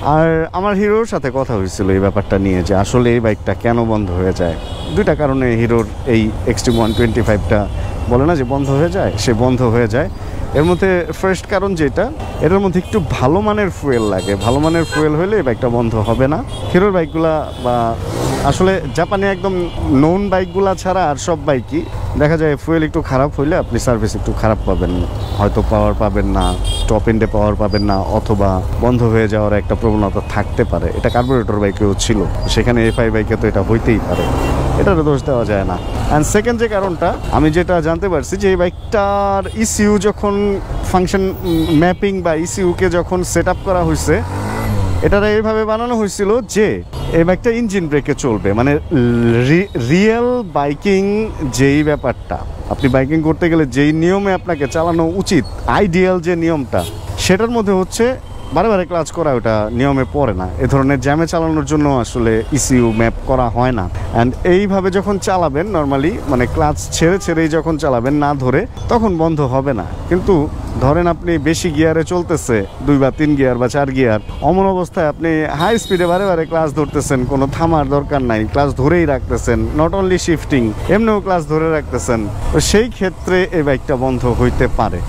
আর আমার হিরোর সাথে কথা হয়েছিল এই ব্যাপারটা নিয়ে যে আসলে এই বাইকটা কেন বন্ধ হয়ে যায়। দুইটা কারণে হিরোর এই এক্সট্রিম 125টা বলে না যে বন্ধ হয়ে যায়, সে বন্ধ হয়ে যায়। এর মধ্যে ফার্স্ট কারণ যেটা, এটার মধ্যে একটু ভালো মানের ফুয়েল লাগে। ভালো মানের ফুয়েল হলে এই বাইকটা বন্ধ হবে না। হিরোর বাইকগুলা বা আসলে জাপানে একদম নোন বাইকগুলা ছাড়া আর সব বাইকই দেখা যায় ফুয়েল একটু খারাপ হইলে আপনি সার্ভিস একটু খারাপ পাবেন, হয়তো পাওয়ার পাবেন না, টপ এন্ডে পাওয়ার পাবেন না, অথবা বন্ধ হয়ে যাওয়ার একটা প্রবণতা থাকতে পারে। এটা কার্বোরেটর বাইকেও ছিল, সেখানে এফআই বাইকে তো এটা হইতেই পারে, এটারও দোষ দেওয়া যায় না। অ্যান্ড সেকেন্ড যে কারণটা আমি যেটা জানতে পারছি যে এই বাইকটার ইসিইউ যখন ফাংশন ম্যাপিং বা ইসিইউকে যখন সেট আপ করা হয়েছে, এটারা এইভাবে বানানো হয়েছিল যে এই বাইকটা ইঞ্জিন ব্রেকে চলবে। মানে রিয়েল বাইকিং যেই ব্যাপারটা, আপনি বাইকিং করতে গেলে যেই নিয়মে আপনাকে চালানো উচিত, আইডিয়াল যে নিয়মটা, সেটার মধ্যে হচ্ছে বারে বারে ক্লাচ করা ওটা নিয়মে পড়ে না। এ ধরনের জ্যামে চালানোর জন্য আসলে ইসিইউ ম্যাপ করা হয় না। অ্যান্ড এইভাবে যখন চালাবেন নর্মালি, মানে ক্লাচ ছেড়েই যখন চালাবেন না ধরে, তখন বন্ধ হবে না। কিন্তু ধরেন আপনি বেশি গিয়ারে চলতেছে, 2 বা 3 গিয়ার বা 4 গিয়ার, অমন অবস্থায় আপনি হাই স্পিডে বারে বারে ক্লাচ ধরতেছেন, কোনো থামার দরকার নাই, ক্লাচ ধরেই রাখতেছেন, নট অনলি শিফটিং, এমনিও ক্লাচ ধরে রাখতেছেন, তো সেই ক্ষেত্রে এই বাইকটা বন্ধ হইতে পারে।